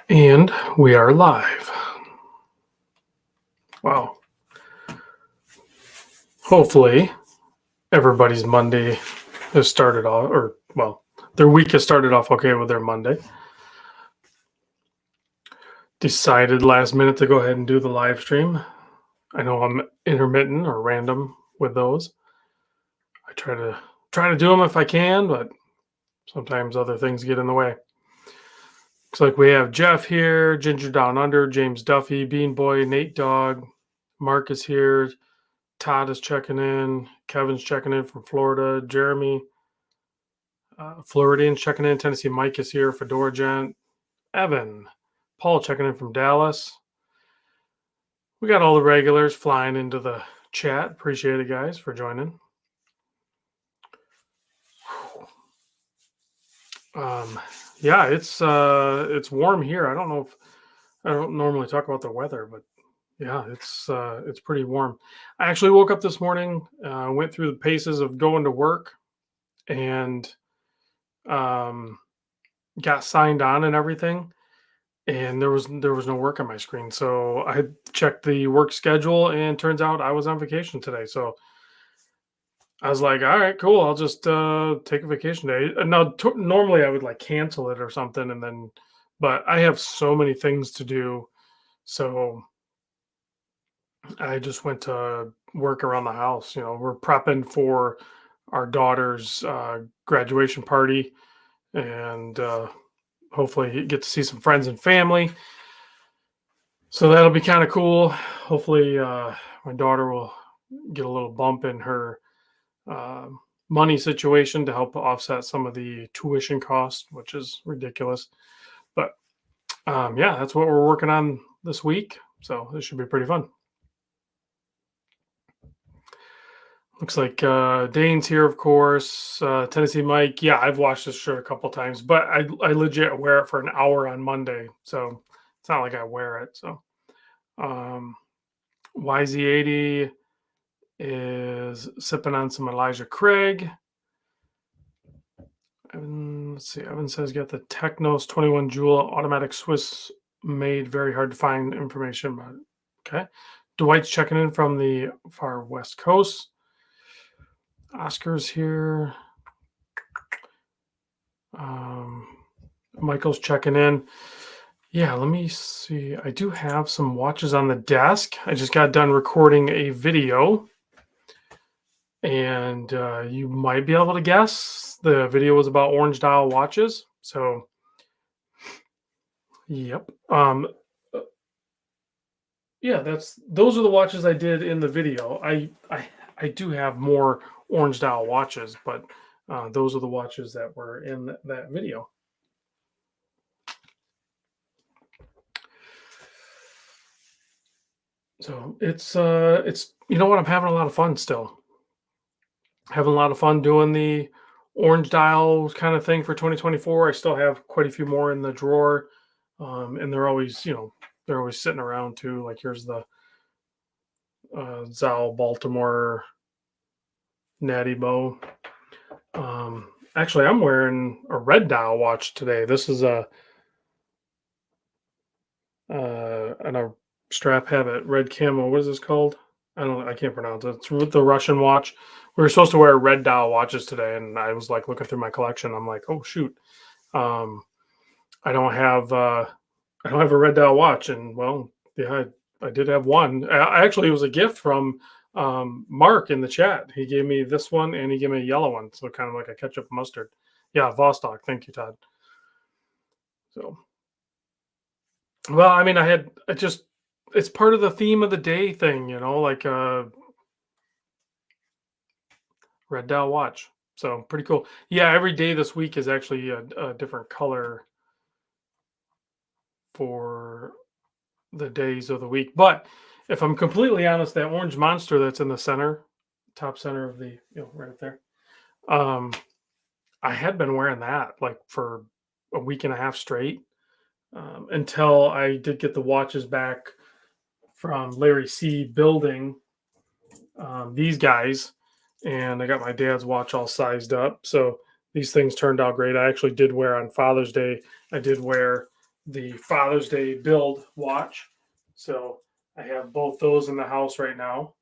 And we are live. Wow. Hopefully, everybody's Monday has started off, or, well, their week has started off okay with their Monday. Decided last minute to go ahead and do the live stream. I know I'm intermittent or random with those. I try to do them if I can, but sometimes other things get in the way. Looks like we have Jeff here, Ginger Down Under, James Duffy, Bean Boy, Nate Dog, Mark is here, Todd is checking in, Kevin's checking in from Florida, Jeremy, Floridian's checking in, Tennessee Mike is here, Fedora Gent, Evan, Paul checking in from Dallas. We got all the regulars flying into the chat. Appreciate it, guys, for joining. Yeah, it's warm here. I don't know if I don't normally talk about the weather, but yeah, it's pretty warm. I actually woke up this morning, went through the paces of going to work, and got signed on and everything, and there was no work on my screen. So I checked the work schedule, and turns out I was on vacation today. So I was like, all right, cool. I'll just take a vacation day. Now, normally I would like cancel it or something, and then, but I have so many things to do, so I just went to work around the house. We're prepping for our daughter's graduation party, and hopefully get to see some friends and family. So that'll be kind of cool. Hopefully, my daughter will get a little bump in her uh, money situation to help offset some of the tuition costs, which is ridiculous. But yeah, that's what we're working on this week. So this should be pretty fun. Looks like Dane's here, of course. Tennessee Mike. Yeah, I've watched this shirt a couple times, but I legit wear it for an hour on Monday. So it's not like I wear it. So YZ80 is sipping on some Elijah Craig. Let's see. Evan says got the Technos 21 Joule automatic Swiss made. Very hard to find information about it. Okay. Dwight's checking in from the far west coast. Oscar's here. Michael's checking in. Yeah, let me see. I do have some watches on the desk. I just got done recording a video, and you might be able to guess. The video was about orange dial watches. So, yep. Yeah, those are the watches I did in the video. I do have more orange dial watches, but those are the watches that were in that video. So it's you know what, I'm having a lot of fun still. Having a lot of fun doing the orange dial kind of thing for 2024. I still have quite a few more in the drawer, and they're always they're always sitting around too. Like here's the Zal Baltimore Natty Bow. Actually, I'm wearing a red dial watch today. This is a strap habit red camo. What is this called? I can't pronounce it. It's with the Russian watch. We were supposed to wear red dial watches today, and I was like looking through my collection. I'm like, oh shoot, I don't have a red dial watch. And well, yeah, I did have one. Actually, it was a gift from Mark in the chat. He gave me this one, and he gave me a yellow one, so kind of like a ketchup mustard. Yeah, Vostok. Thank you, Todd. So, well, I mean, it's part of the theme of the day thing, like red dial watch. So pretty cool. Yeah, every day this week is actually a different color for the days of the week. But if I'm completely honest, that orange monster that's in the center, top center of the, right up there, I had been wearing that like for a week and a half straight, until I did get the watches back from Larry C. building these guys, and I got my dad's watch all sized up. So these things turned out great. I actually did wear on Father's Day. I did wear the Father's Day build watch. So I have both those in the house right now.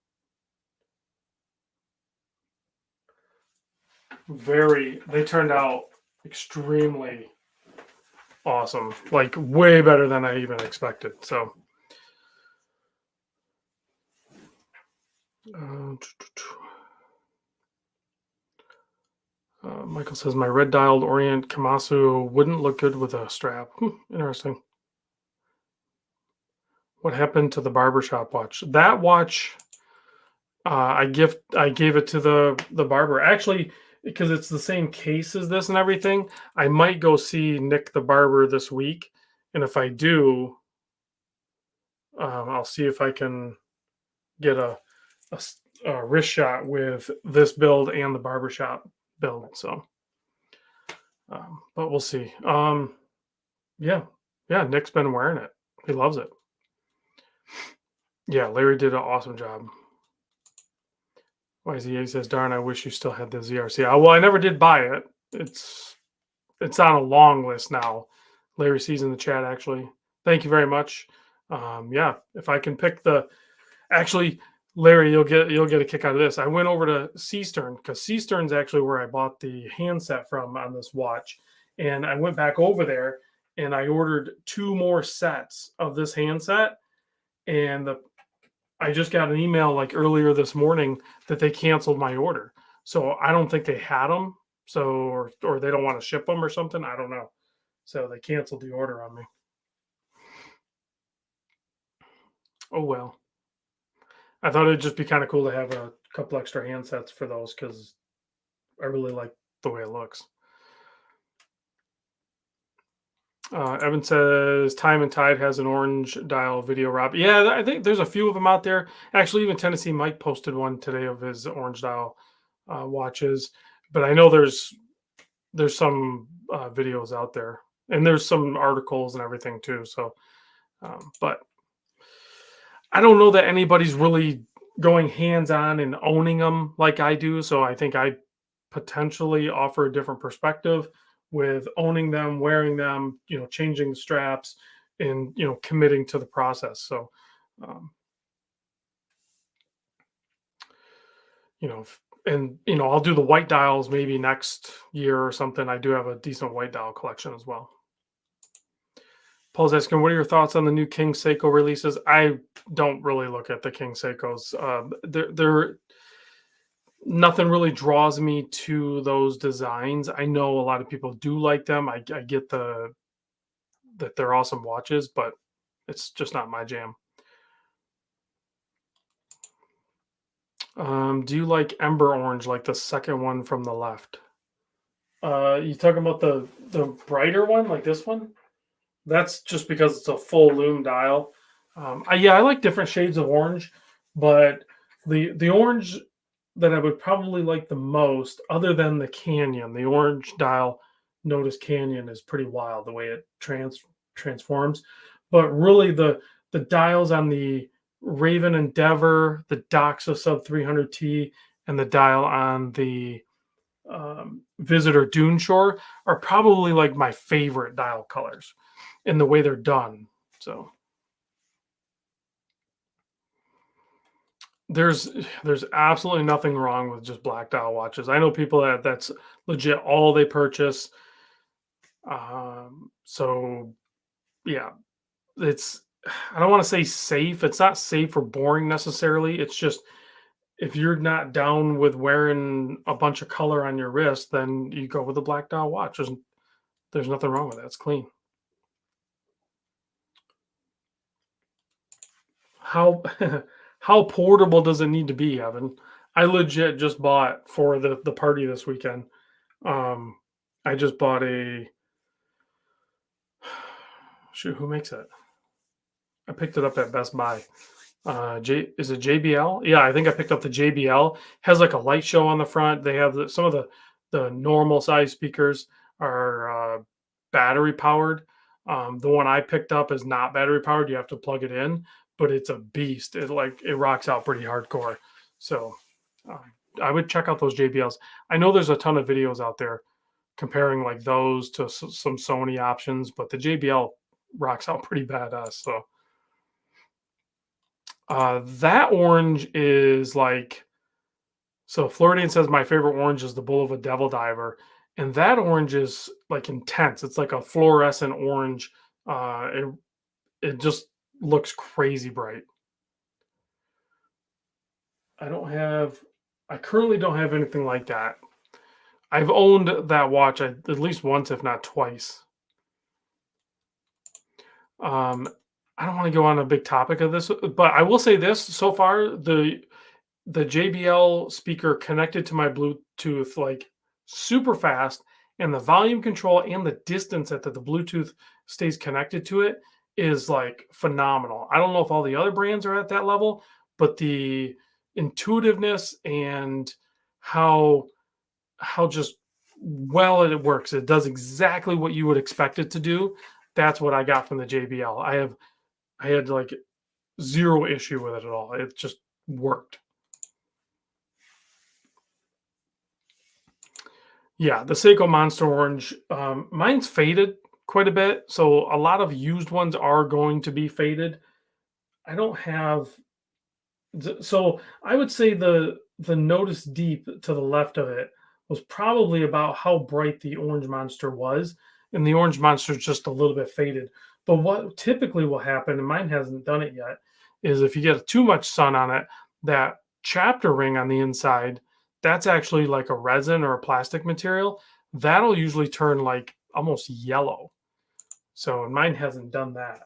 They turned out extremely awesome, like way better than I even expected. So, uh, Michael says my red dialed Orient Kamasu wouldn't look good with a strap. Interesting. What happened to the barbershop watch? That watch, I gave it to the barber actually because it's the same case as this and everything. I might go see Nick the barber this week, and if I do, I'll see if I can get a wrist shot with this build and the barbershop build. So, but we'll see. Yeah, yeah. Nick's been wearing it. He loves it. Yeah, Larry did an awesome job. YZA says, "Darn, I wish you still had the ZRC." Well, I never did buy it. It's on a long list now. Larry sees in the chat actually. Thank you very much. Yeah, if I can pick actually, Larry, you'll get a kick out of this. I went over to Seastern because Seastern's actually where I bought the handset from on this watch, and I went back over there and I ordered 2 more sets of this handset, and I just got an email like earlier this morning that they canceled my order. So I don't think they had them. So or they don't want to ship them or something. I don't know. So they canceled the order on me. Oh well. I thought it'd just be kind of cool to have a couple extra handsets for those because I really like the way it looks. Evan says Time and Tide has an orange dial video wrap. Yeah, I think there's a few of them out there. Actually, even Tennessee Mike posted one today of his orange dial watches. But I know there's some videos out there, and there's some articles and everything too. So, but I don't know that anybody's really going hands on and owning them like I do. So I think I potentially offer a different perspective with owning them, wearing them, changing the straps, and committing to the process. So, um, and I'll do the white dials maybe next year or something. I do have a decent white dial collection as well. Paul's asking, what are your thoughts on the new King Seiko releases? I don't really look at the King Seikos. They're nothing really draws me to those designs. I know a lot of people do like them. I get that they're awesome watches, but it's just not my jam. Do you like Ember Orange, like the second one from the left? You talking about the brighter one, like this one? That's just because it's a full lume dial. I like different shades of orange, but the orange that I would probably like the most, other than the Canyon, the orange dial Notice Canyon is pretty wild the way it transforms. But really, the dials on the Raven Endeavor, the Doxa Sub 300T, and the dial on the Visitor Dune Shore are probably like my favorite dial colors in the way they're done. So there's absolutely nothing wrong with just black dial watches. I know people that's legit all they purchase. So yeah, it's I don't want to say safe. It's not safe or boring necessarily. It's just if you're not down with wearing a bunch of color on your wrist, then you go with a black dial watch. There's nothing wrong with that. It's clean. How how portable does it need to be, Evan? I legit just bought for the party this weekend. Um, I just bought a shoot. Who makes it? I picked it up at Best Buy. Is it JBL? Yeah, I think I picked up the JBL. Has like a light show on the front. They have some of the normal size speakers are battery powered. The one I picked up is not battery powered. You have to plug it in, but it's a beast. It rocks out pretty hardcore. So I would check out those JBLs. I know there's a ton of videos out there comparing like those to some Sony options, but the JBL rocks out pretty badass. So that orange is like, so Floridian says my favorite orange is the bull of a devil diver, and that orange is like intense. It's like a fluorescent orange. It just looks crazy bright. I don't have. I currently don't have anything like that. I've owned that watch at least once, if not twice. Um, I don't want to go on a big topic of this, but I will say this: so far, the JBL speaker connected to my Bluetooth like super fast, and the volume control and the distance that the Bluetooth stays connected to it is like phenomenal. I don't know if all the other brands are at that level, but the intuitiveness and how just well it works. It does exactly what you would expect it to do. That's what I got from the JBL. I had like zero issue with it at all. It just worked. Yeah, the Seiko Monster Orange. Mine's faded quite a bit, so a lot of used ones are going to be faded. I don't have so I would say the Notice Deep to the left of it was probably about how bright the Orange Monster was, and the Orange Monster is just a little bit faded. But what typically will happen, and mine hasn't done it yet, is if you get too much sun on it, that chapter ring on the inside, that's actually like a resin or a plastic material. That'll usually turn like almost yellow. So and mine hasn't done that.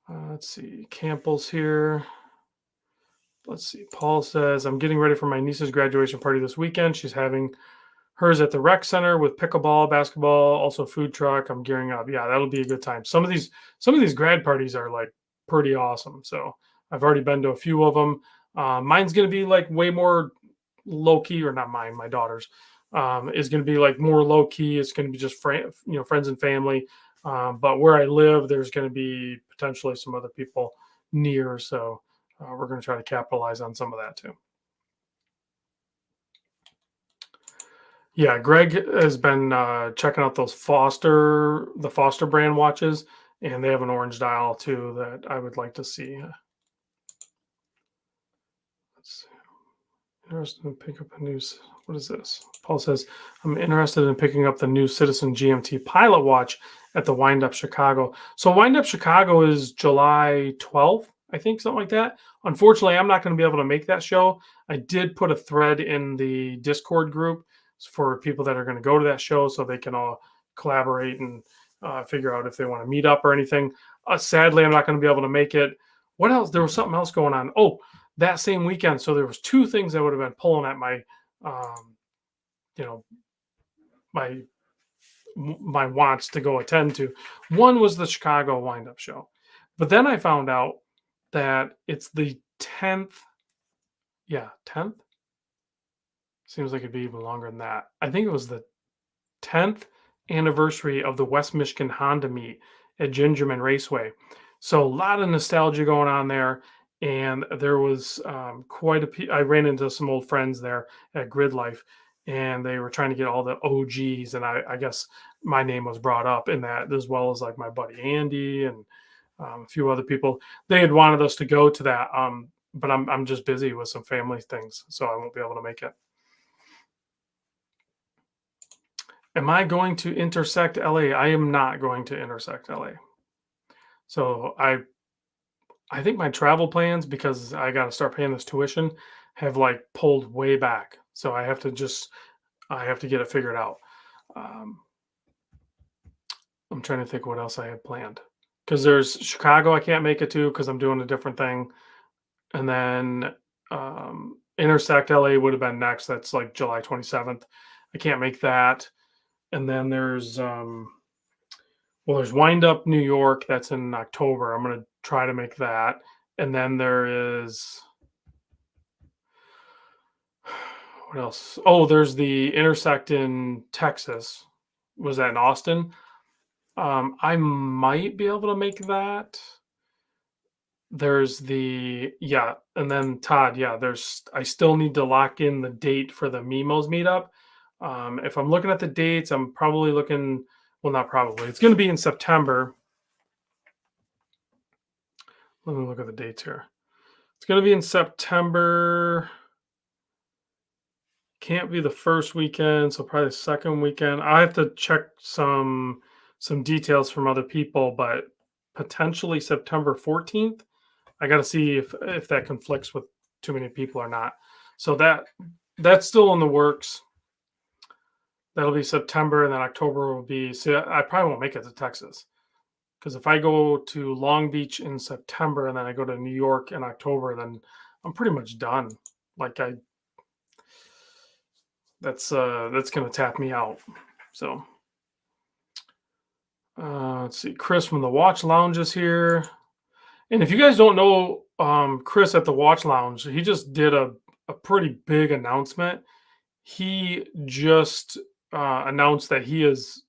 Let's see, Campbell's here. Let's see. Paul says, I'm getting ready for my niece's graduation party this weekend. She's having hers at the rec center with pickleball, basketball, also food truck. I'm gearing up. Yeah, that'll be a good time. Some of these grad parties are like pretty awesome. So I've already been to a few of them. Mine's gonna be like way more low key, or not mine, my daughter's. Is going to be like more low key. It's going to be just friends and family. But where I live, there's going to be potentially some other people near. So we're going to try to capitalize on some of that too. Yeah, Greg has been checking out the Foster brand watches, and they have an orange dial too that I would like to see. Let's see. Interested in picking up a news. What is this? Paul says, I'm interested in picking up the new Citizen GMT Pilot watch at the Wind Up Chicago. So Wind Up Chicago is July 12th, I think, something like that. Unfortunately, I'm not going to be able to make that show. I did put a thread in the Discord group for people that are going to go to that show so they can all collaborate and figure out if they want to meet up or anything. Sadly, I'm not going to be able to make it. What else? There was something else going on. Oh, that same weekend. So there was two things that would have been pulling at my, you know, my wants to go attend to. One was the Chicago Wind Up Show, but then I found out that it's the 10th. Yeah, 10th. Seems like it'd be even longer than that. I think it was the 10th anniversary of the West Michigan Honda meet at Gingerman Raceway. So a lot of nostalgia going on there. And there was I ran into some old friends there at Grid Life, and they were trying to get all the OGs. And I guess my name was brought up in that, as well as like my buddy Andy and a few other people. They had wanted us to go to that, but I'm just busy with some family things, so I won't be able to make it. Am I going to intersect LA? I am not going to intersect LA. So I think my travel plans, because I got to start paying this tuition, have like pulled way back. So I have to get it figured out. Um, I'm trying to think what else I have planned, because there's Chicago I can't make it to because I'm doing a different thing, and then intersect LA would have been next. That's like July 27th. I can't make that. And then there's there's Wind Up New York. That's in October. I'm going to try to make that. And then there is, what else? Oh, there's the Intersect in Texas. Was that in Austin? I might be able to make that. there's and then Todd, I still need to lock in the date for the Mimos meetup. If I'm looking at the dates, I'm probably looking, well, not probably, it's going to be in September. Let me look at the dates here. It's going to be in September. Can't be the first weekend, so probably the second weekend. I have to check some details from other people, but potentially September 14th. I got to see if that conflicts with too many people or not. So that's still in the works. That'll be September, and then October will be. See, I probably won't make it to Texas because if I go to Long Beach in September and then I go to New York in October, then I'm pretty much done. Like that's going to tap me out. So let's see. Chris from the Watch Lounge is here. And if you guys don't know Chris at the Watch Lounge, he just did a pretty big announcement. He just announced that he is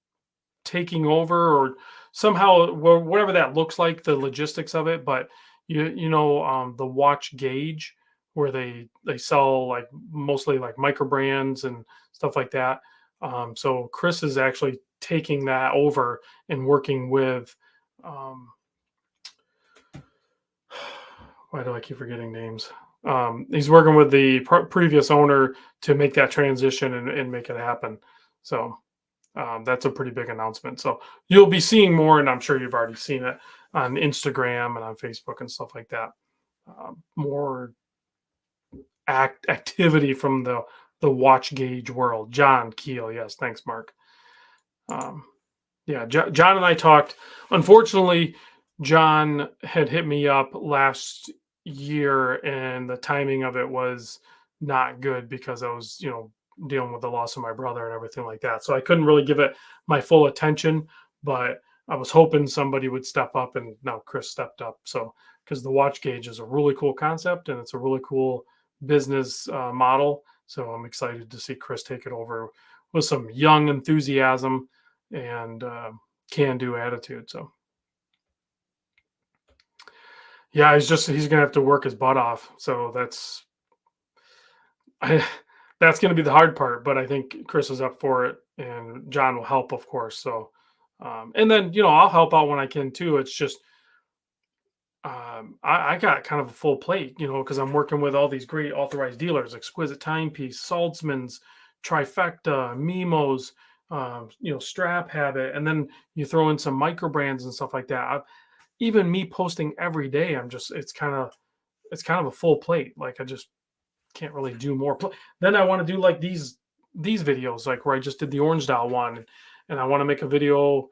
taking over, or somehow, whatever that looks like, the logistics of it. But the watch gauge, where they sell like mostly like micro brands and stuff like that. So Chris is actually taking that over and working with. Why do I keep forgetting names? He's working with the previous owner to make that transition and make it happen. So that's a pretty big announcement. So you'll be seeing more, and I'm sure you've already seen it on Instagram and on Facebook and stuff like that. More activity from the watch gauge world. John Keel, yes, thanks, Mark. John and I talked. Unfortunately, John had hit me up last year, and the timing of it was not good because I was, dealing with the loss of my brother and everything like that. So I couldn't really give it my full attention, but I was hoping somebody would step up, and now Chris stepped up. So, because the watch gauge is a really cool concept and it's a really cool business model. So I'm excited to see Chris take it over with some young enthusiasm and can-do attitude. So yeah, he's gonna have to work his butt off. So that's going to be the hard part, but I think Chris is up for it, and John will help, of course. So, and then I'll help out when I can too. It's just I got kind of a full plate, because I'm working with all these great authorized dealers: Exquisite Timepiece, Saltzman's, Trifecta, Mimos, Strap Habit, and then you throw in some micro brands and stuff like that. Even me posting every day, it's kind of a full plate. Like I just can't really do more. Then I want to do like these videos, like where I just did the orange dial one, and I want to make a video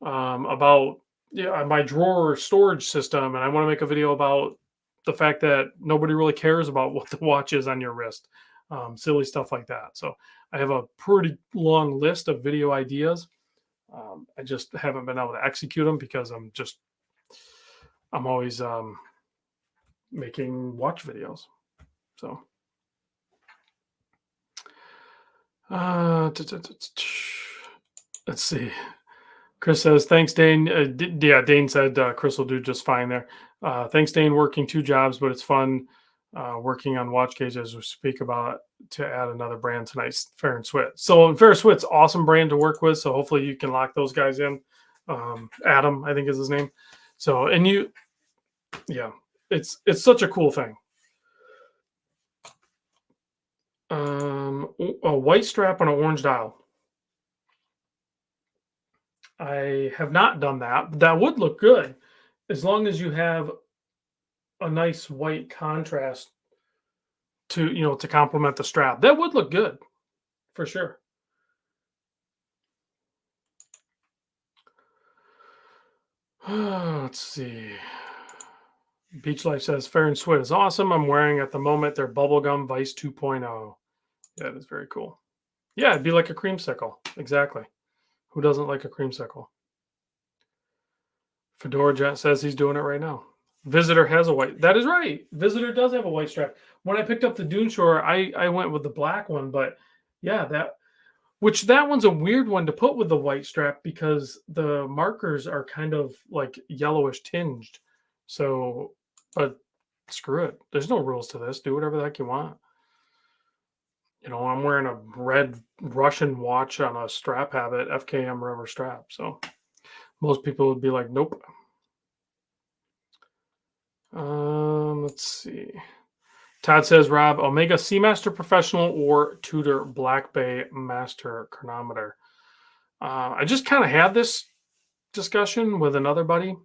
about my drawer storage system, and I want to make a video about the fact that nobody really cares about what the watch is on your wrist, silly stuff like that. So I have a pretty long list of video ideas. I just haven't been able to execute them because I'm always making watch videos. So let's see. Chris says, thanks, Dane. Dane said Chris will do just fine there. Thanks, Dane. Working 2 jobs, but it's fun working on watch gauge as we speak about to add another brand tonight, Fair and Swit. So Fair and Swit's awesome brand to work with. So hopefully you can lock those guys in. Adam, I think is his name. So, and it's such a cool thing. A white strap on an orange dial. I have not done that. That would look good as long as you have a nice white contrast to complement the strap. That would look good for sure. Let's see. Beach Life says Fair and Swit is awesome. I'm wearing at the moment their Bubblegum Vice 2.0. Yeah, that's very cool. Yeah, it'd be like a creamsicle. Exactly. Who doesn't like a creamsicle? Fedora Jet says he's doing it right now. Visitor has a white. That is right. Visitor does have a white strap. When I picked up the Dune Shore, I went with the black one, but yeah, that one's a weird one to put with the white strap because the markers are kind of like yellowish tinged. So but screw it. There's no rules to this. Do whatever the heck you want. I'm wearing a red Russian watch on a strap habit, FKM rubber strap. So most people would be like, nope. Let's see. Todd says, Rob, Omega Seamaster Professional or Tudor Black Bay Master Chronometer. I just kind of had this discussion with another buddy.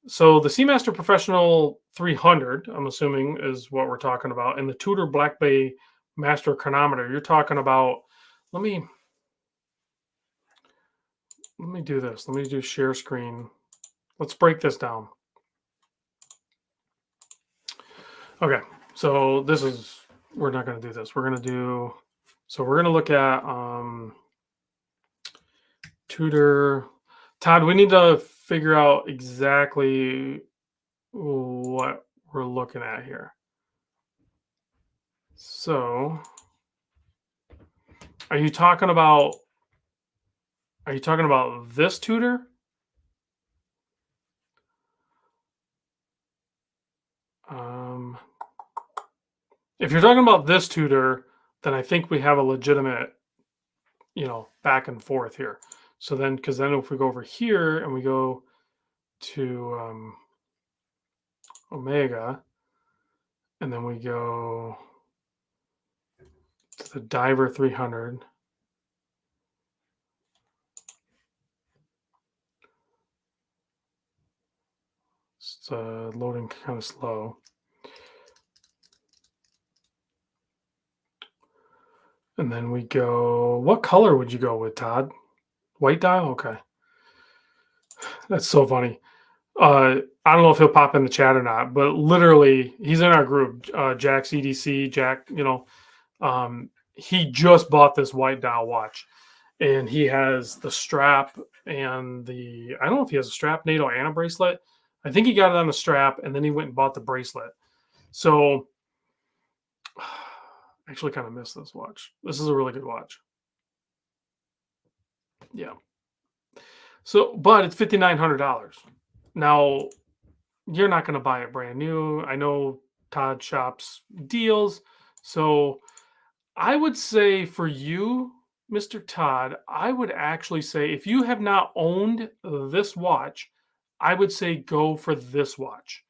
So the Seamaster Professional 300, I'm assuming, is what we're talking about, and the Tudor Black Bay Master Chronometer. You're talking about. Let me do this. Let me do share screen. Let's break this down. Okay, so we're not going to do this. We're going to look at Tudor. Todd, we need to figure out exactly what we're looking at here. So, are you talking about this Tudor? If you're talking about this Tudor, then I think we have a legitimate, back and forth here. So then, because then if we go over here and we go to Omega, and then we go to the Diver 300. It's loading kind of slow. And then we go, what color would you go with, Todd? White dial? Okay. That's so funny. I don't know if he'll pop in the chat or not, but literally he's in our group, Jack CDC, Jack, he just bought this white dial watch and he has the strap and I don't know if he has a strap, NATO, and a bracelet. I think he got it on the strap and then he went and bought the bracelet. So I actually kind of miss this watch. This is a really good watch. Yeah. So, but it's $5,900. Now, you're not going to buy it brand new. I know Todd shops deals. So I would say for you, Mr. Todd, I would actually say if you have not owned this watch, I would say go for this watch.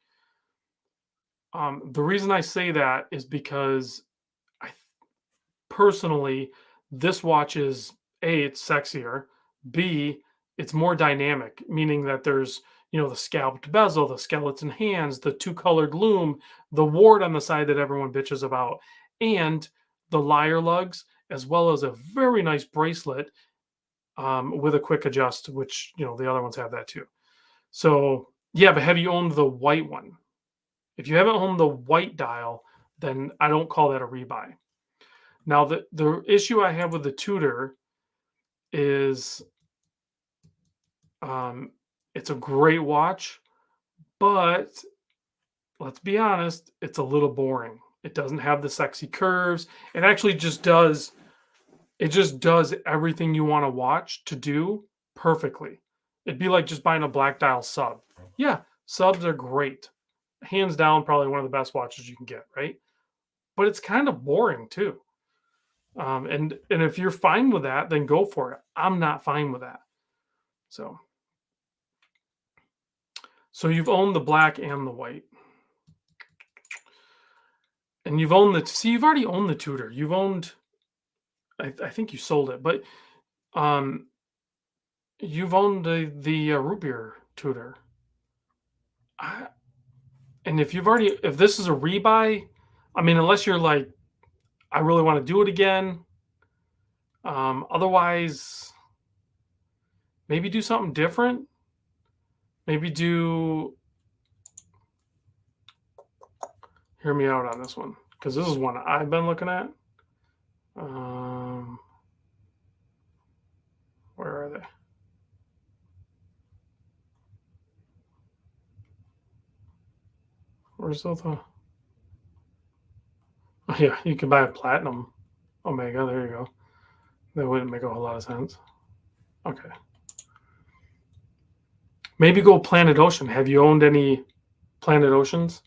The reason I say that is because I personally, this watch is A, it's sexier. B, it's more dynamic, meaning that there's the scalped bezel, the skeleton hands, the two-colored lume, the wart on the side that everyone bitches about, and the lyre lugs, as well as a very nice bracelet with a quick adjust, which the other ones have that too. So yeah, but have you owned the white one? If you haven't owned the white dial, then I don't call that a rebuy. Now the issue I have with the Tudor is it's a great watch, but let's be honest, it's a little boring. It doesn't have the sexy curves. It actually just does everything you want to watch to do perfectly. It'd be like just buying a black dial sub. Yeah, subs are great. Hands down, probably one of the best watches you can get, right? But it's kind of boring too. And if you're fine with that, then go for it. I'm not fine with that. So you've owned the black and the white. And you've already owned the Tudor. You've owned, I think you sold it, but you've owned the root beer Tudor. And if this is a rebuy, I mean, unless you're like, I really want to do it again. Otherwise, maybe do something different. Maybe hear me out on this one, because this is one I've been looking at. Where are they? Where's the? Oh yeah, you can buy a platinum Omega. There you go. That wouldn't make a whole lot of sense. Okay. Maybe go Planet Ocean. Have you owned any Planet Oceans.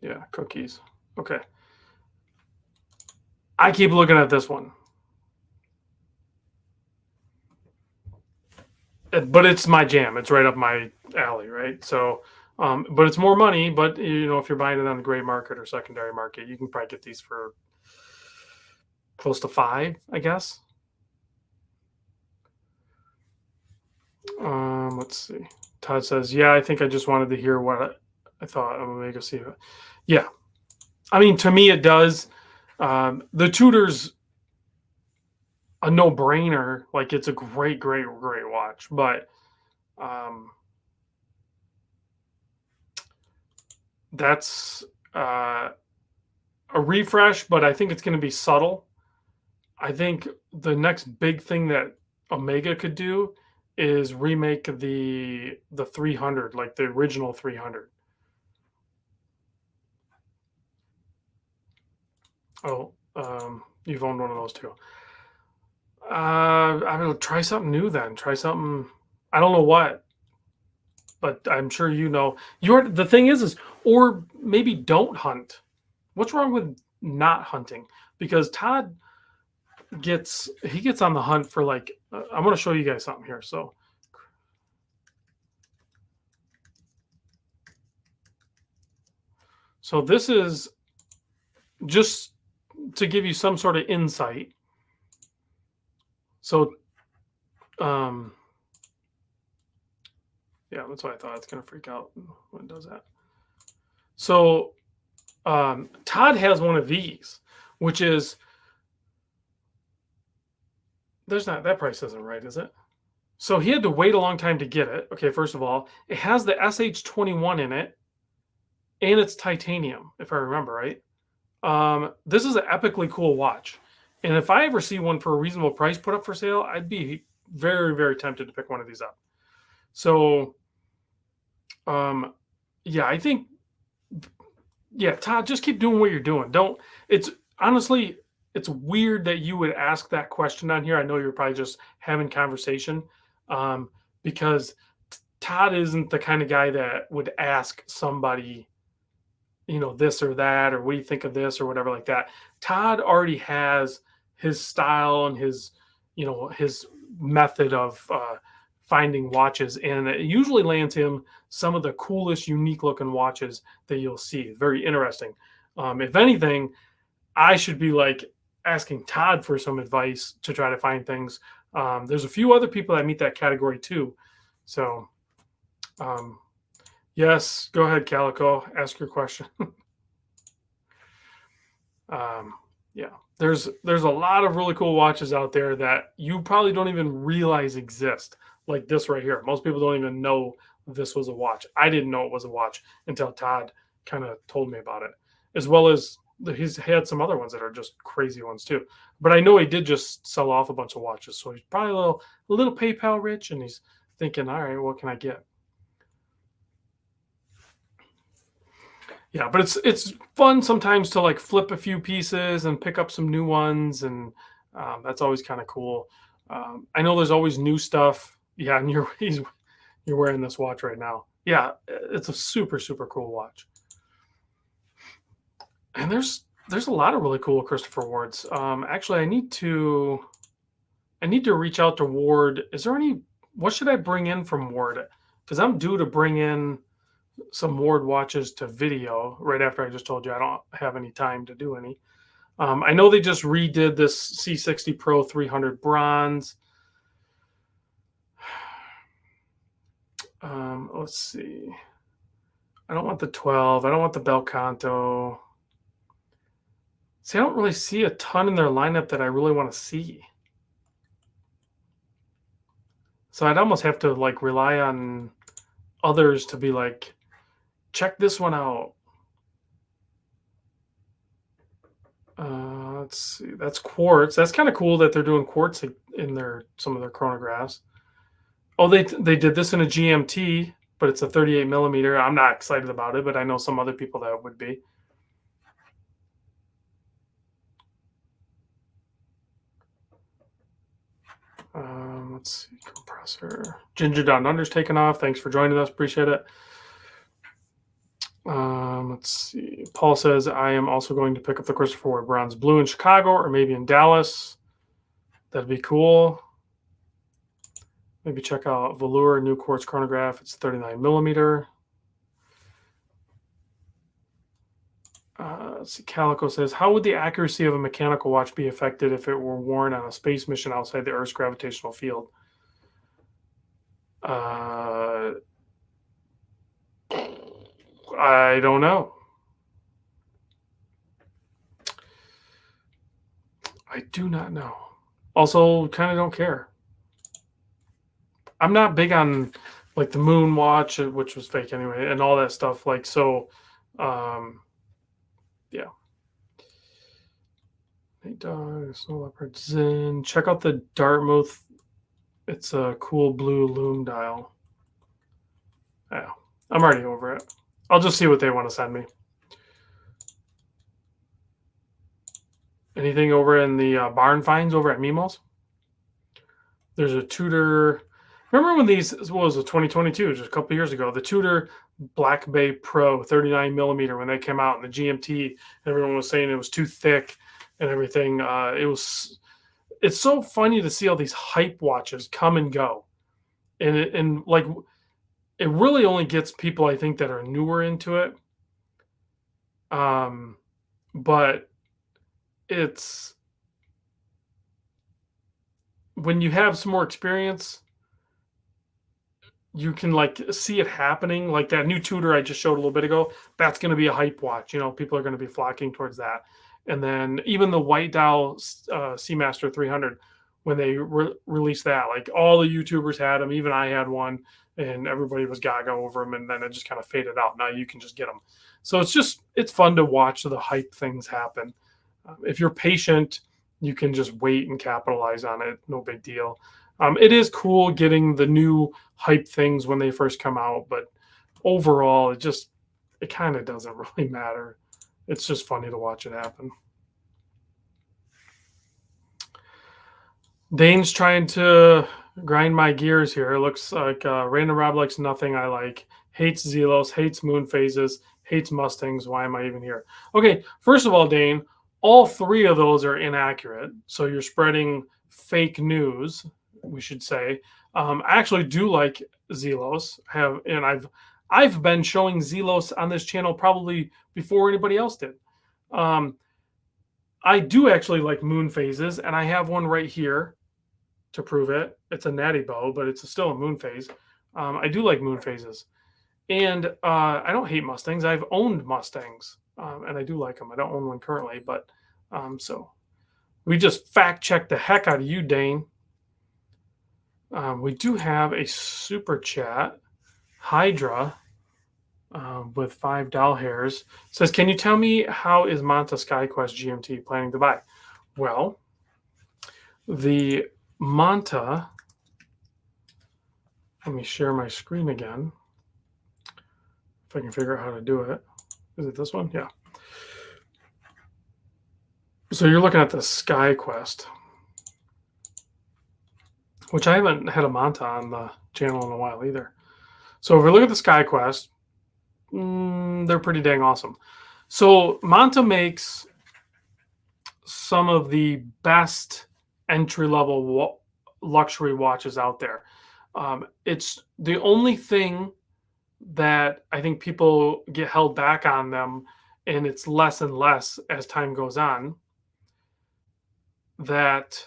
Yeah, cookies. Okay. I keep looking at this one. But it's my jam. It's right up my alley, right? So, but it's more money. But if you're buying it on the gray market or secondary market, you can probably get these for close to 5, I guess. Let's see. Todd says, "Yeah, I think I just wanted to hear what I thought of Omega C." Yeah, I mean, to me, it does. The Tudor's a no-brainer. Like, it's a great, great, great watch, but um, that's a refresh. But I think it's going to be subtle. I think the next big thing that Omega could do is remake the 300, like the original 300. Oh, you've owned one of those too. I don't know. Try something new then. Try something. I don't know what, but I'm sure you know. The thing is, or maybe don't hunt. What's wrong with not hunting? Because Todd gets on the hunt for like. I'm going to show you guys something here. So this is just to give you some sort of insight. So, yeah, that's why I thought it's going to freak out when it does that. So, Todd has one of these, which is that price isn't right, is it? So he had to wait a long time to get it. Okay, first of all, it has the SH21 in it, and it's titanium, if I remember right. This is an epically cool watch, and if I ever see one for a reasonable price put up for sale, I'd be very, very tempted to pick one of these up. So, yeah, I think, yeah, Todd, just keep doing what you're doing. Don't. It's honestly, it's weird that you would ask that question on here. I know you're probably just having conversation, because Todd isn't the kind of guy that would ask somebody, this or that, or what do you think of this or whatever like that. Todd already has his style and his method of finding watches, and it usually lands him some of the coolest, unique looking watches that you'll see. Very interesting. If anything, I should be like asking Todd for some advice to try to find things. There's a few other people that meet that category too. So, yes, go ahead, Calico. Ask your question. Yeah, there's a lot of really cool watches out there that you probably don't even realize exist, like this right here. Most people don't even know this was a watch. I didn't know it was a watch until Todd kind of told me about it, as well as he's had some other ones that are just crazy ones too. But I know he did just sell off a bunch of watches, so he's probably a little PayPal rich, and he's thinking, all right, what can I get? Yeah, but it's fun sometimes to like flip a few pieces and pick up some new ones, and that's always kind of cool. I know there's always new stuff. Yeah, and you're wearing this watch right now. Yeah, it's a super super cool watch. And there's a lot of really cool Christopher Wards. Actually, I need to reach out to Ward. Is there any? What should I bring in from Ward? Because I'm due to bring in some Ward watches to video right after I just told you I don't have any time to do any. I know they just redid this C60 Pro 300 bronze. Let's see. I don't want the 12. I don't want the Belcanto. See, I don't really see a ton in their lineup that I really want to see. So I'd almost have to like rely on others to be like, check this one out. Let's see. That's quartz. That's kind of cool that they're doing quartz in some of their chronographs. Oh, they did this in a GMT, but it's a 38 millimeter. I'm not excited about it, but I know some other people that would be. Let's see, compressor. Ginger Down Under's taken off. Thanks for joining us. Appreciate it. Let's see. Paul says, I am also going to pick up the Christopher Ward Bronze Blue in Chicago or maybe in Dallas. That'd be cool. Maybe check out Velour New Quartz Chronograph. It's 39 millimeter. Let's see. Calico says, how would the accuracy of a mechanical watch be affected if it were worn on a space mission outside the Earth's gravitational field? I don't know. I do not know. Also, kind of don't care. I'm not big on like the moon watch, which was fake anyway, and all that stuff. Like, so, yeah. Hey, dog, Snow Leopard Zen. Check out the Dartmouth. It's a cool blue lume dial. Yeah, I'm already over it. I'll just see what they want to send me. Anything over in the barn finds over at Mimos? There's a Tudor. Remember when these, what was it, 2022, just a couple years ago, the Tudor Black Bay Pro 39 millimeter, when they came out, and the GMT, everyone was saying it was too thick and everything. It's so funny to see all these hype watches come and go. And like, it really only gets people, I think, that are newer into it. But it's, when you have some more experience, you can like see it happening. Like that new Tudor I just showed a little bit ago, that's going to be a hype watch. You know, people are going to be flocking towards that. And then even the White Dial Seamaster 300, when they released that, like all the YouTubers had them, even I had one, and everybody was gaga over them, and then it just kind of faded out. Now you can just get them. So it's fun to watch the hype things happen. If you're patient, you can just wait and capitalize on it. No big deal. It is cool getting the new hype things when they first come out, but overall, it kind of doesn't really matter. It's just funny to watch it happen. Dane's trying to grind my gears here. It looks like Random Rob likes nothing I like. Hates Zelos, hates moon phases, hates Mustangs. Why am I even here? Okay, first of all, Dane, all three of those are inaccurate. So you're spreading fake news, we should say. I actually do like Zelos. I've been showing Zelos on this channel probably before anybody else did. I do actually like moon phases, and I have one right here to prove it. It's a natty bow, but it's still a moon phase. I do like moon phases. And I don't hate Mustangs. I've owned Mustangs, and I do like them. I don't own one currently, but so we just fact checked the heck out of you, Dane. We do have a super chat. Hydra with 5 doll hairs says, can you tell me how is Monta Skyquest GMT planning to buy? Well, the Monta, let me share my screen again. If I can figure out how to do it. Is it this one? Yeah. So you're looking at the Skyquest, which I haven't had a Monta on the channel in a while either. So if we look at the Skyquest, they're pretty dang awesome. So Monta makes some of the best entry-level luxury watches out there. It's the only thing that I think people get held back on them, and it's less and less as time goes on, that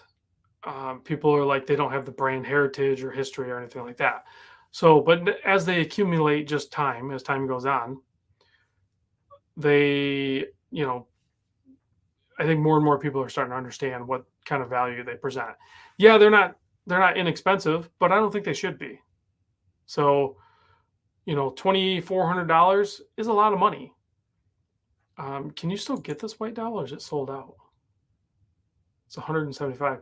people are like, they don't have the brand heritage or history or anything like that. So, but as they accumulate just time, as time goes on, they, I think more and more people are starting to understand what kind of value they present. Yeah, they're not inexpensive, but I don't think they should be. So, $2,400 is a lot of money. Can you still get this white dial, or is it sold out? It's $175.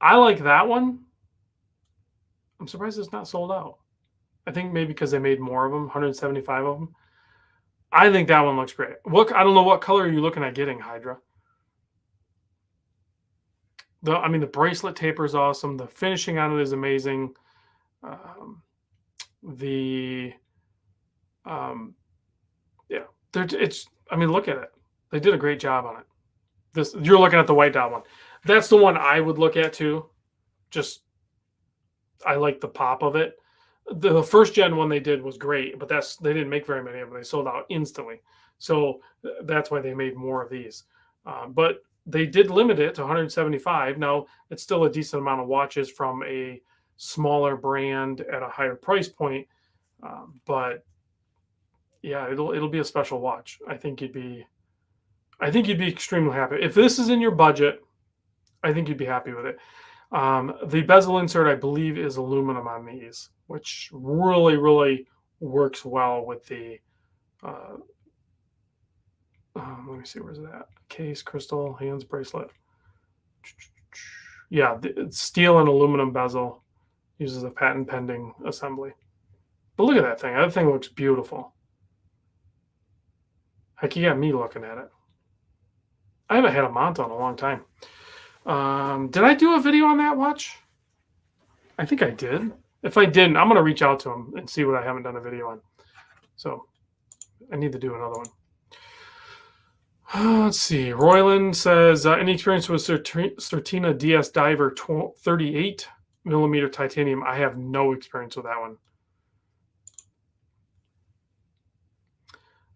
I like that one. I'm surprised it's not sold out. I think maybe because they made more of them, 175 of them. I think that one looks great. I don't know what color are you looking at getting, Hydra? the bracelet taper is awesome. The finishing on it is amazing. Um, the um, yeah, it's. I mean, look at it. They did a great job on it. This you're looking at the white dot one. That's the one I would look at too. Just I like the pop of it. The first gen one they did was great, but they didn't make very many of them. They sold out instantly, so that's why they made more of these. But they did limit it to 175. Now it's still a decent amount of watches from a smaller brand at a higher price point. But yeah, it'll be a special watch. I think you'd be extremely happy if this is in your budget. I think you'd be happy with it. The bezel insert, I believe, is aluminum on these, which really, really works well with the. Uh, let me see, where's it at? Case, crystal, hands, bracelet. Yeah, it's steel and aluminum bezel. Uses a patent pending assembly. But look at that thing. That thing looks beautiful. Heck, you got me looking at it. I haven't had a Monta in a long time. Did I do a video on that watch? I think I did. If I didn't, I'm going to reach out to him and see what I haven't done a video on. So I need to do another one. Let's see. Royland says, any experience with Certina DS Diver 38 millimeter titanium? I have no experience with that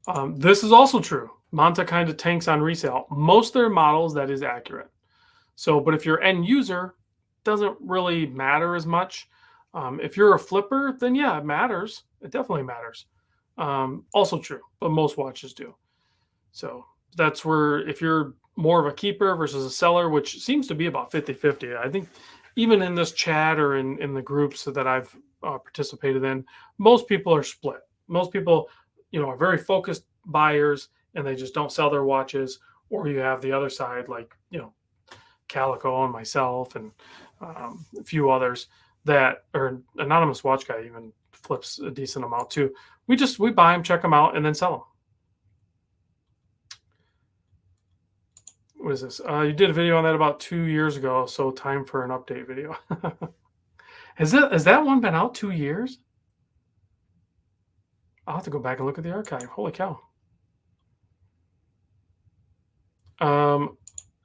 one. This is also true. Monta kind of tanks on resale. Most of their models, that is accurate. So, but if you're end user, doesn't really matter as much. If you're a flipper, then yeah, it matters. It definitely matters. Also true, but most watches do. So that's where if you're more of a keeper versus a seller, which seems to be about 50-50. I think even in this chat or in the groups that I've participated in, most people are split. Most people, are very focused buyers and they just don't sell their watches. Or you have the other side, like, Calico and myself and a few others that are anonymous watch guy even flips a decent amount too. We buy them, check them out, and then sell them. What is this? You did a video on that about 2 years ago, so time for an update video. Has that one been out 2 years? I'll have to go back and look at the archive. Holy cow.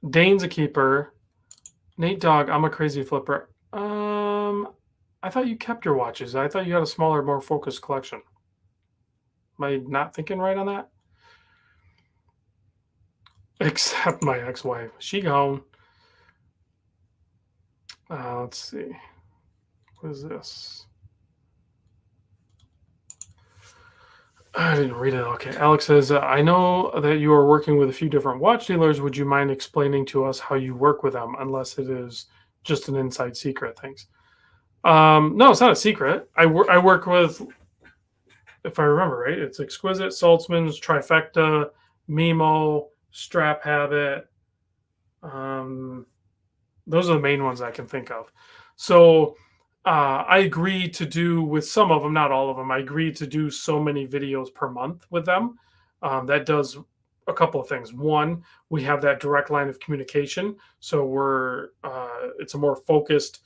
Dane's a keeper. Nate Dog, I'm a crazy flipper. I thought you kept your watches. I thought you had a smaller, more focused collection. Am I not thinking right on that? Except my ex-wife. She gone. Let's see. What is this? I didn't read it. Okay. Alex says, I know that you are working with a few different watch dealers. Would you mind explaining to us how you work with them, unless it is just an inside secret? Thanks. No, it's not a secret. I work with, if I remember right, it's Exquisite, Saltzman's, Trifecta, Mimo, Strap Habit. Those are the main ones I can think of. So I agree to do with some of them, not all of them. I agree to do so many videos per month with them. That does a couple of things. One, we have that direct line of communication. So it's a more focused,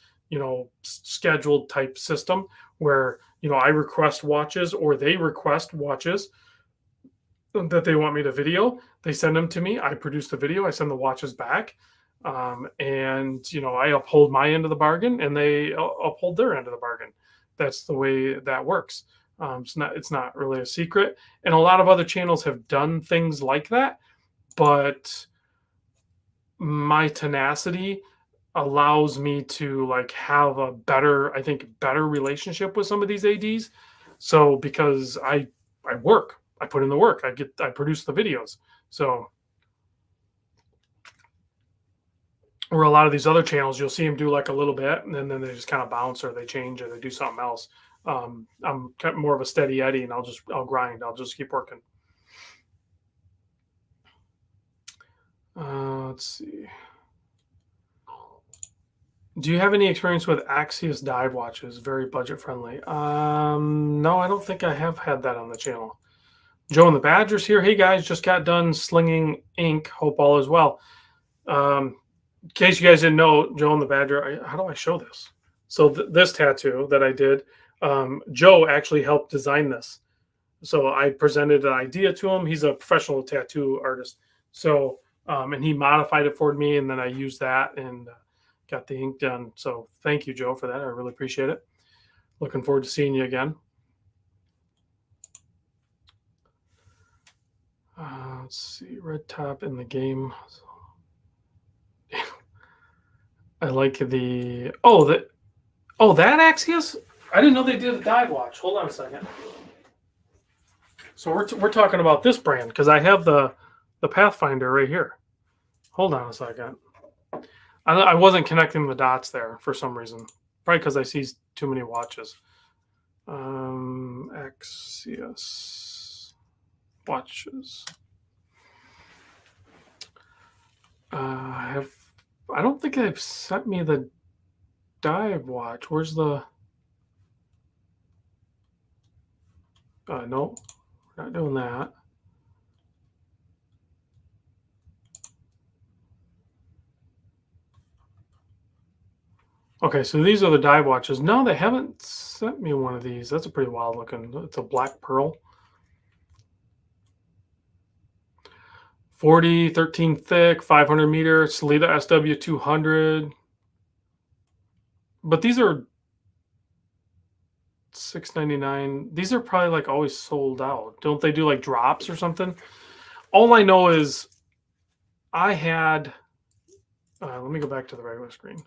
scheduled type system where, I request watches or they request watches that they want me to video. They send them to me. I produce the video. I send the watches back. And I uphold my end of the bargain and they uphold their end of the bargain. That's the way that works. It's not really a secret. And a lot of other channels have done things like that, but my tenacity allows me to have a better relationship with some of these ADs. So because I work, I put in the work, I produce the videos. So where a lot of these other channels, you'll see them do a little bit and then they just kind of bounce or they change or they do something else. I'm kind of more of a steady Eddie and I'll grind. I'll just keep working. Let's see. Do you have any experience with Axios dive watches? Very budget friendly. No, I don't think I have had that on the channel. Joe and the Badger's here. Hey guys, just got done slinging ink. Hope all is well. in case you guys didn't know, Joe and the Badger, how do I show this? So this tattoo that I did, Joe actually helped design this. So I presented an idea to him. He's a professional tattoo artist. So, and he modified it for me, and then I used that and got the ink done. So thank you, Joe, for that. I really appreciate it. Looking forward to seeing you again. Let's see, red top in the game. I like the that Axios. I didn't know they did a dive watch. Hold on a second. So we're talking about this brand because I have the Pathfinder right here. Hold on a second. I wasn't connecting the dots there for some reason. Probably because I see too many watches. Axios watches. I don't think they've sent me the dive watch. Where's the? No, we're not doing that. Okay, so these are the dive watches. No, they haven't sent me one of these. That's a pretty wild looking. It's a black pearl. 40, 13 thick, 500 meter, Salida SW200. But these are $6.99. These are probably like always sold out. Don't they do like drops or something? All I know is I had, let me go back to the regular screen.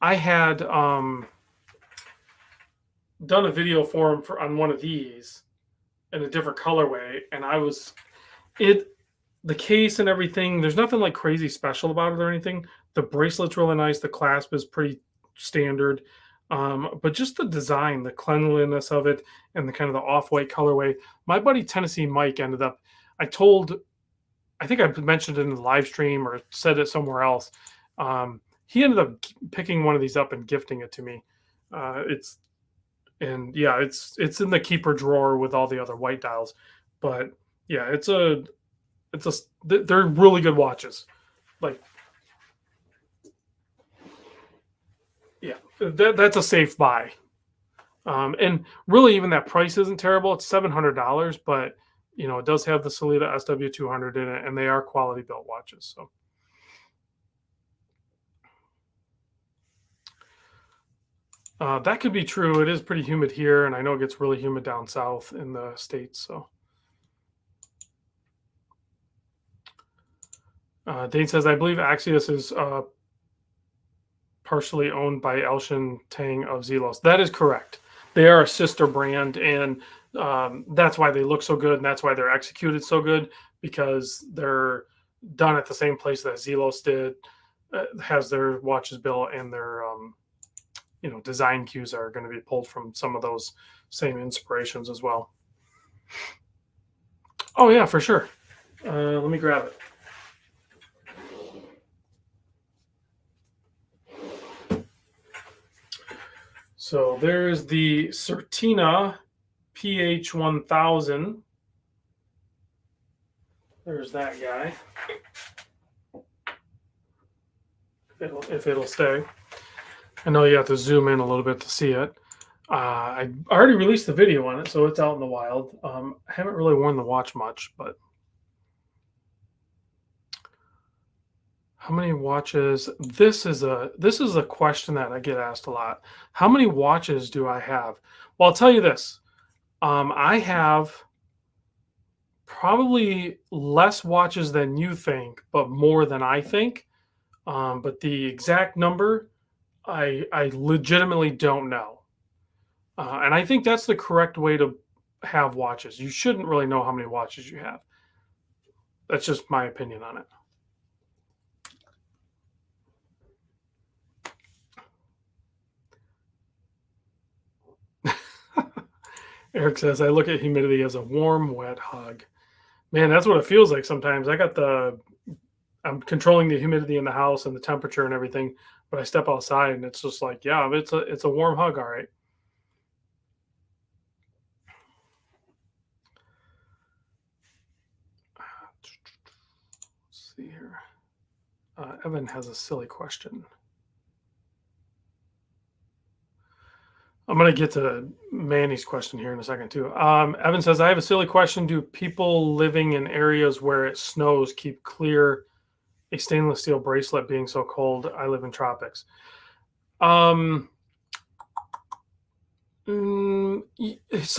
I had done a video for him on one of these in a different colorway, and the case and everything, there's nothing like crazy special about it or anything. The bracelet's really nice. The clasp is pretty standard. But just the design, the cleanliness of it, and the kind of the off-white colorway. My buddy Tennessee Mike ended up, I think I mentioned it in the live stream or said it somewhere else. He ended up picking one of these up and gifting it to me. It's in the keeper drawer with all the other white dials. But yeah, they're really good watches. Like, yeah, that's a safe buy. And really, even that price isn't terrible. It's $700, but it does have the Salida SW200 in it, and they are quality built watches. So, that could be true. It is pretty humid here, and I know it gets really humid down south in the States. So, Dane says, I believe Axios is partially owned by Elshin Tang of Zelos. That is correct. They are a sister brand, and that's why they look so good, and that's why they're executed so good, because they're done at the same place that Zelos did, has their watches built, and their design cues are going to be pulled from some of those same inspirations as well. Oh yeah, for sure. Let me grab it. So there's the Certina PH1000. There's that guy. If it'll stay. I know you have to zoom in a little bit to see it. I already released the video on it, so it's out in the wild. I haven't really worn the watch much, but how many watches? This is a question that I get asked a lot. How many watches do I have? Well, I'll tell you this. I have probably less watches than you think, but more than I think. But the exact number, I legitimately don't know. And I think that's the correct way to have watches. You shouldn't really know how many watches you have. That's just my opinion on it. Eric says, I look at humidity as a warm, wet hug. Man, that's what it feels like sometimes. I'm controlling the humidity in the house and the temperature and everything, but I step outside and it's just like, yeah, it's a warm hug, all right. Let's see. here. Evan has a silly question. I'm going to get to Manny's question here in a second, too. Evan says, I have a silly question. Do people living in areas where it snows keep clear a stainless steel bracelet being so cold? I live in tropics. So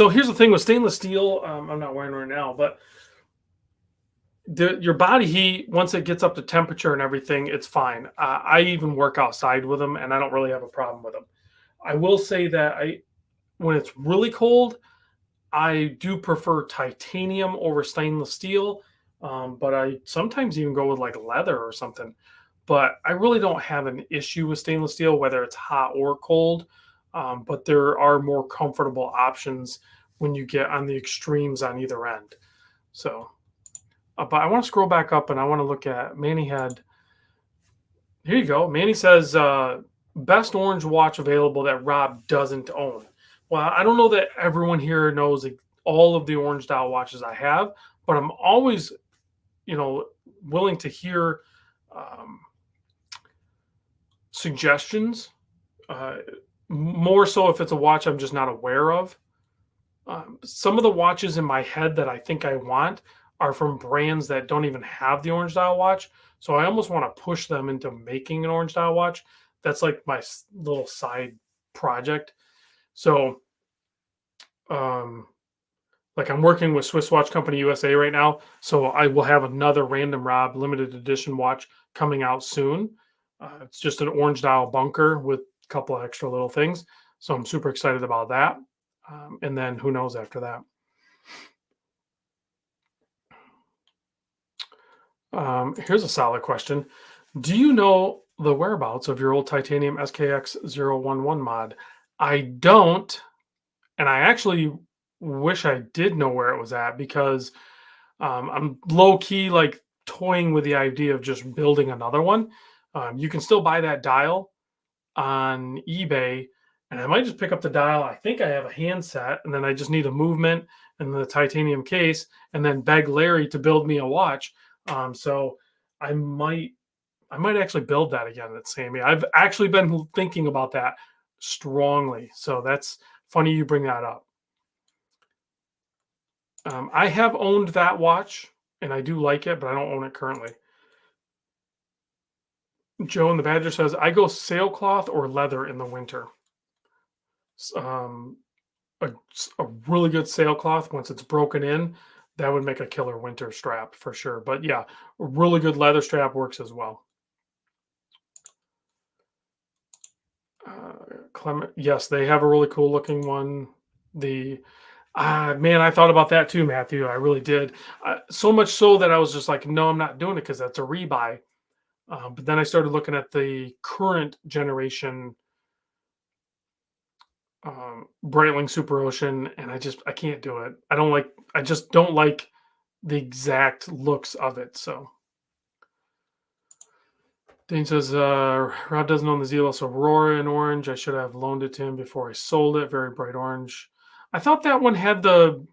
here's the thing with stainless steel. I'm not wearing it right now, but your body heat, once it gets up to temperature and everything, it's fine. I even work outside with them, and I don't really have a problem with them. I will say that when it's really cold, I do prefer titanium over stainless steel, but I sometimes even go with like leather or something. But I really don't have an issue with stainless steel, whether it's hot or cold. But there are more comfortable options when you get on the extremes on either end. So, but I want to scroll back up and I want to look at Manny had. Here you go. Manny says, best orange watch available that Rob doesn't own. Well, I don't know that everyone here knows all of the orange dial watches I have, but I'm always, willing to hear um, suggestions. More so if it's a watch I'm just not aware of. Some of the watches in my head that I think I want are from brands that don't even have the orange dial watch. So I almost want to push them into making an orange dial watch. That's like my little side project. So, like I'm working with Swiss Watch Company USA right now. So I will have another Random Rob limited edition watch coming out soon. It's just an orange dial bunker with a couple of extra little things. So I'm super excited about that. And then who knows after that. Here's a solid question. Do you know the whereabouts of your old titanium SKX011 mod? I don't, and I actually wish I did know where it was at because I'm low key like toying with the idea of just building another one. You can still buy that dial on eBay, and I might just pick up the dial. I think I have a handset, and then I just need a movement and the titanium case, and then beg Larry to build me a watch. So I might actually build that again at Sammy. I've actually been thinking about that strongly. So that's funny you bring that up. I have owned that watch and I do like it, but I don't own it currently. Joe and the Badger says, I go sailcloth or leather in the winter. Um, a really good sailcloth, once it's broken in, that would make a killer winter strap for sure. But yeah, a really good leather strap works as well. Clement, yes, they have a really cool looking one. The man, I thought about that too, Matthew. I really did. So much so that I was just like, no, I'm not doing it because that's a rebuy. But then I started looking at the current generation Breitling Super Ocean, and I can't do it. I just don't like the exact looks of it. So Dane says, Rob doesn't own the Zelos Aurora in orange. I should have loaned it to him before I sold it. Very bright orange. I thought that one had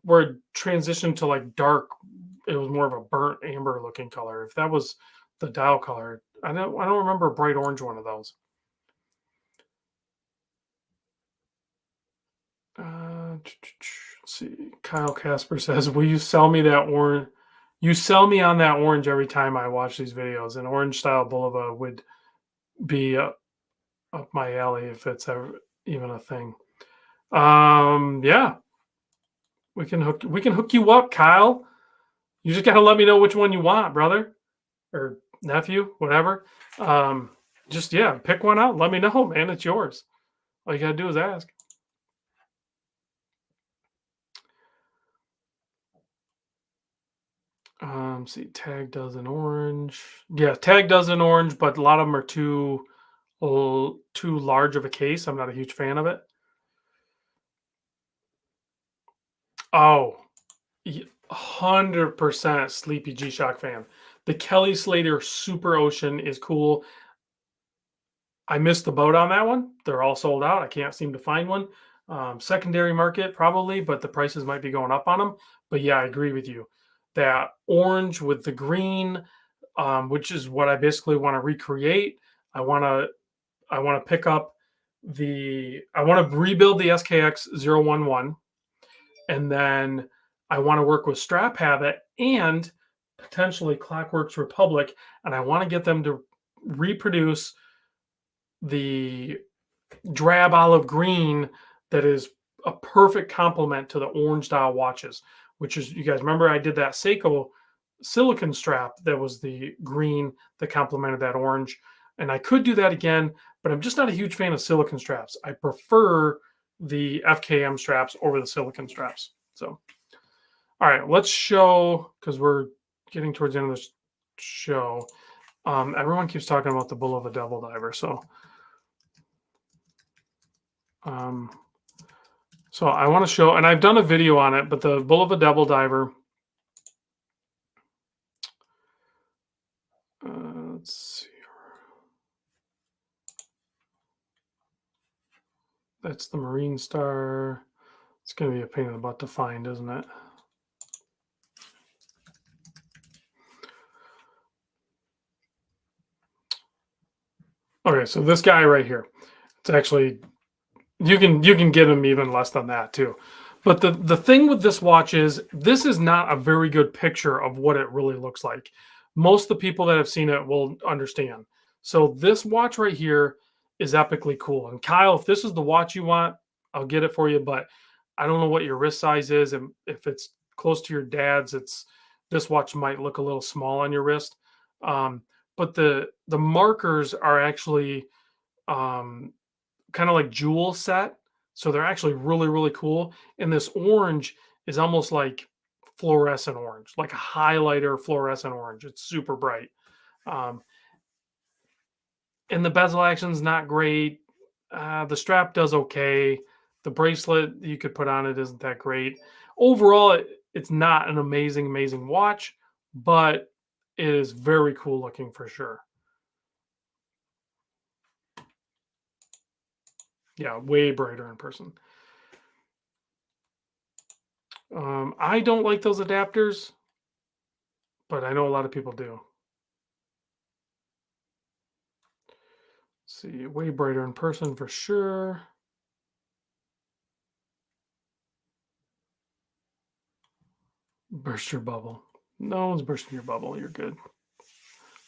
where it transitioned to like dark. It was more of a burnt amber looking color. If that was the dial color, I don't remember a bright orange one of those. Let's see. Kyle Casper says, "Will you sell me that orange? You sell me on that orange every time I watch these videos. An orange style Bulova would be up my alley if it's ever even a thing." Yeah, we can hook you up, Kyle. You just gotta let me know which one you want, brother or nephew, whatever. Just pick one out. Let me know, man. It's yours. All you gotta do is ask. See, Tag does an orange. Yeah, Tag does an orange, but a lot of them are too large of a case. I'm not a huge fan of it. Oh, 100% Sleepy G-Shock fan. The Kelly Slater Super Ocean is cool. I missed the boat on that one. They're all sold out. I can't seem to find one. Secondary market probably, but the prices might be going up on them. But yeah, I agree with you. That orange with the green, which is what I basically want to recreate. I want to pick up I want to rebuild the SKX 011, and then I want to work with Strap Habit and potentially Clockworks Republic, and I want to get them to reproduce the drab olive green that is a perfect complement to the orange dial watches, which is, you guys remember I did that Seiko silicon strap that was the green that complemented that orange. And I could do that again, but I'm just not a huge fan of silicon straps. I prefer the FKM straps over the silicon straps. So, all right, let's show, because we're getting towards the end of this show. Everyone keeps talking about the Bull of a Devil Diver. So I want to show, and I've done a video on it, but the Bull of a Devil Diver. Let's see. That's the Marine Star. It's going to be a pain in the butt to find, isn't it? Okay, so this guy right here. It's actually, you can get him even less than that too. But the thing with this watch is this is not a very good picture of what it really looks like. Most of the people that have seen it will understand. So this watch right here is epically cool. And Kyle, if this is the watch you want, I'll get it for you. But I don't know what your wrist size is, and if it's close to your dad's, this watch might look a little small on your wrist. But the markers are actually kind of like jewel set, so they're actually really, really cool. And this orange is almost like fluorescent orange, like a highlighter fluorescent orange. It's super bright. Um, and the bezel action's not great. The strap does okay. The bracelet you could put on it isn't that great. Overall, it's not an amazing watch, but it is very cool looking for sure. Yeah, way brighter in person. I don't like those adapters, but I know a lot of people do. Let's see, way brighter in person for sure. Burst your bubble. No one's bursting your bubble. You're good.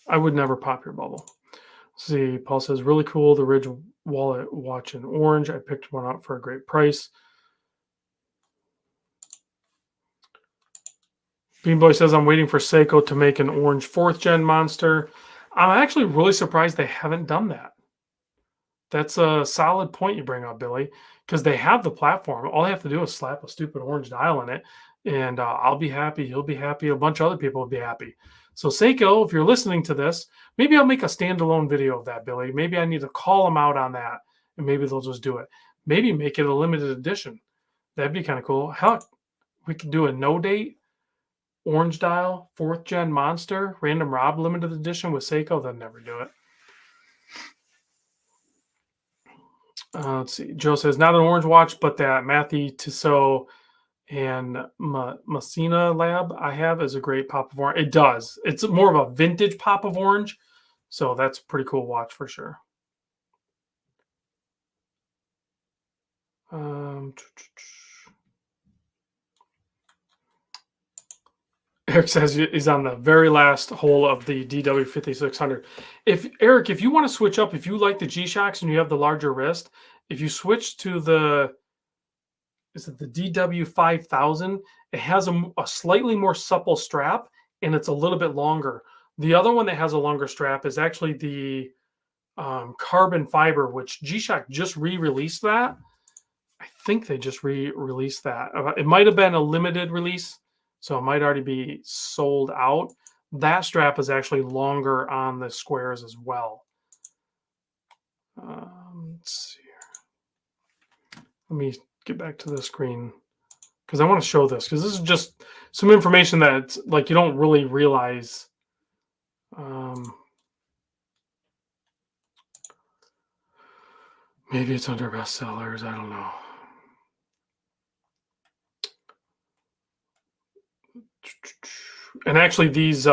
I would never pop your bubble. Let's see, Paul says, really cool. The Ridge wallet watch in orange. I picked one up for a great price. Beanboy says, I'm waiting for Seiko to make an orange 4th gen monster. I'm actually really surprised they haven't done that. That's a solid point you bring up, Billy, because they have the platform. All they have to do is slap a stupid orange dial in it, and I'll be happy. You'll be happy. A bunch of other people will be happy. So Seiko, if you're listening to this, maybe I'll make a standalone video of that, Billy. Maybe I need to call them out on that, and maybe they'll just do it. Maybe make it a limited edition. That'd be kind of cool. Hell, we could do a no date orange dial 4th gen monster random Rob limited edition with Seiko. They'll never do it. Let's see. Joe says, not an orange watch, but that Matthew Tissot and Messina Lab I have is a great pop of orange. It does. It's more of a vintage pop of orange. So that's a pretty cool watch for sure. Eric says he's on the very last hole of the DW5600. If Eric, if you want to switch up, if you like the G-Shocks and you have the larger wrist, if you switch to the DW5000, it has a slightly more supple strap and it's a little bit longer. The other one that has a longer strap is actually the carbon fiber, which G-Shock just re-released that. I think they just re-released that. It might have been a limited release, so it might already be sold out. That strap is actually longer on the squares as well. Let's see here. Let me get back to the screen because I want to show this, because this is just some information that like you don't really realize. Maybe it's under bestsellers. I don't know. And actually, these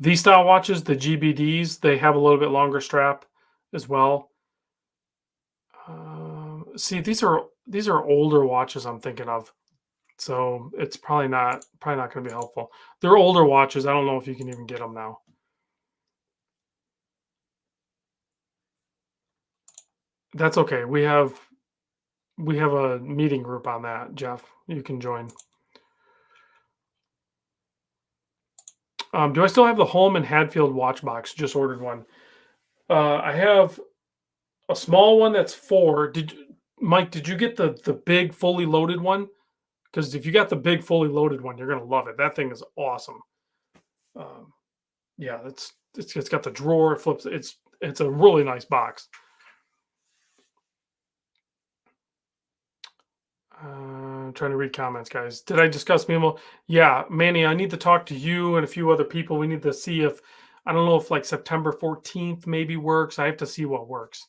These style watches, the GBDs, they have a little bit longer strap as well. See, these are older watches I'm thinking of, so it's probably not going to be helpful. They're older watches. I don't know if you can even get them now. That's okay. We have a meeting group on that, Jeff. You can join. Do I still have the Home and Hadfield watch box? Just ordered one. I have a small one that's 4. Mike? Did you get the big fully loaded one? Because if you got the big fully loaded one, you're gonna love it. That thing is awesome. Um, yeah, it's got the drawer. It flips. It's a really nice box. Trying to read comments, guys. Did I discuss Mimo? Yeah, Manny, I need to talk to you and a few other people. We need to see if I don't know if like September 14th maybe works. I have to see what works.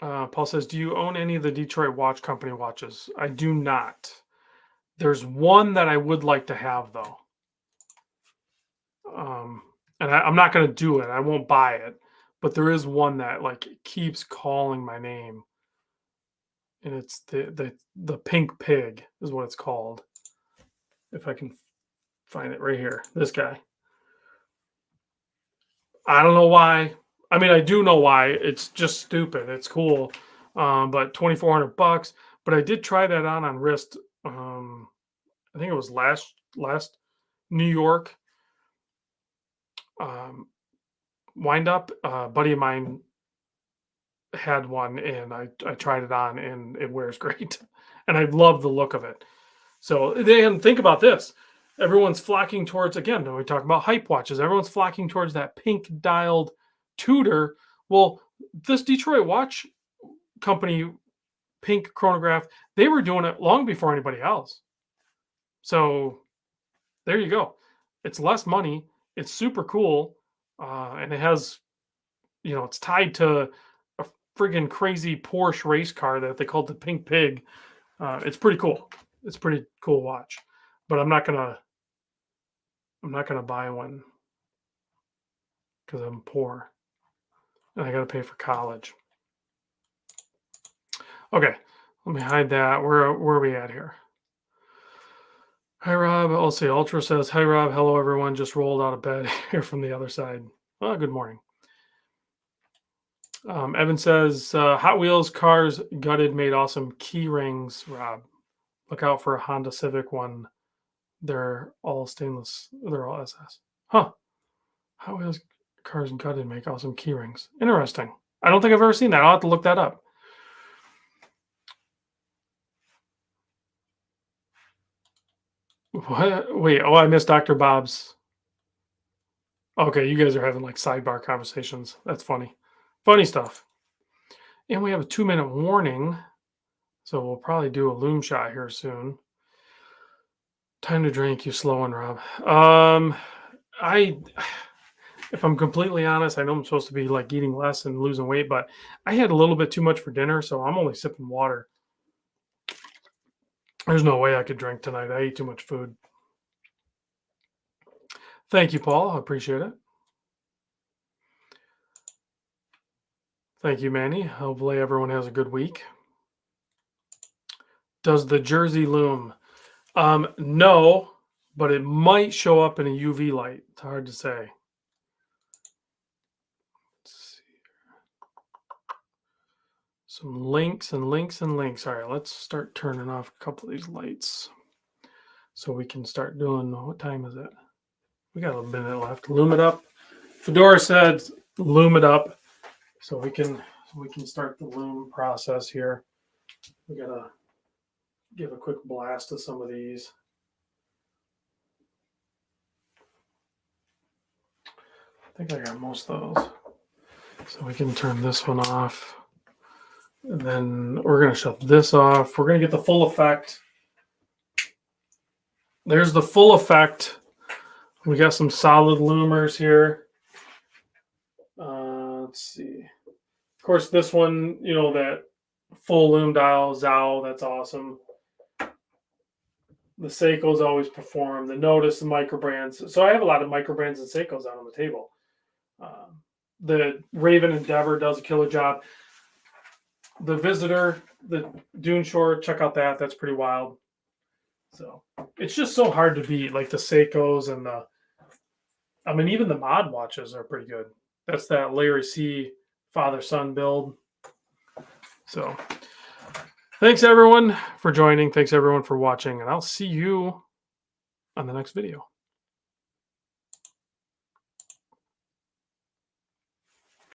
Paul says, "Do you own any of the Detroit Watch Company watches?" I do not. There's one that I would like to have though, and I'm not going to do it. I won't buy it, but there is one that like keeps calling my name, and it's the Pink Pig is what it's called. If I can find it right here, this guy. I don't know why. I mean, I do know why. It's just stupid. It's cool, but $2,400. But I did try that on wrist. I think it was last New York um, wind up. A buddy of mine had one, and I tried it on, and it wears great, and I love the look of it. So then think about this. Everyone's flocking towards, again, when we talk about hype watches, everyone's flocking towards that pink dialed Tudor. Well, this Detroit watch company, Pink Chronograph, they were doing it long before anybody else. So there you go. It's less money. It's super cool. And it has, it's tied to a friggin' crazy Porsche race car that they called the Pink Pig. It's pretty cool. It's a pretty cool watch. But I'm not gonna buy one because I'm poor and I gotta pay for college. Okay, let me hide that. Where are we at here? Hi Rob. I'll say Ultra says, "Hi Rob, hello everyone. Just rolled out of bed here from the other side." Oh, good morning. Evan says, "Hot Wheels cars gutted made awesome key rings." Rob, look out for a Honda Civic one. They're all stainless. They're all SS. Huh? Hot Wheels cars gutted make awesome key rings. Interesting. I don't think I've ever seen that. I'll have to look that up. What? Wait. Oh, I missed Dr. Bob's. Okay, you guys are having like sidebar conversations. That's funny. Funny stuff. And we have a 2-minute warning. So we'll probably do a loom shot here soon. Time to drink, you slow one, Rob. I, if I'm completely honest, I know I'm supposed to be like eating less and losing weight, but I had a little bit too much for dinner, so I'm only sipping water. There's no way I could drink tonight. I ate too much food. Thank you, Paul. I appreciate it. Thank you, Manny. Hopefully everyone has a good week. Does the jersey loom? No, but it might show up in a UV light. It's hard to say. Let's see. Some links and links and links. All right, let's start turning off a couple of these lights so we can start doing. What time is it? We got a minute left. Loom it up. Fedora said, "Loom it up," so we can start the loom process here. We gotta give a quick blast to some of these. I think I got most of those. So we can turn this one off. And then we're going to shut this off. We're going to get the full effect. There's the full effect. We got some solid loomers here. Let's see. Of course, this one, that full loom dial, Zao, that's awesome. The Seikos always perform. The Notice, the micro brands. So I have a lot of micro brands and Seikos out on the table. The Raven Endeavor does a killer job. The Visitor, the Dune Short, check out that. That's pretty wild. So it's just so hard to beat, like the Seikos and even the mod watches are pretty good. That's that Larry C father-son build. So thanks everyone for joining. Thanks everyone for watching, and I'll see you on the next video.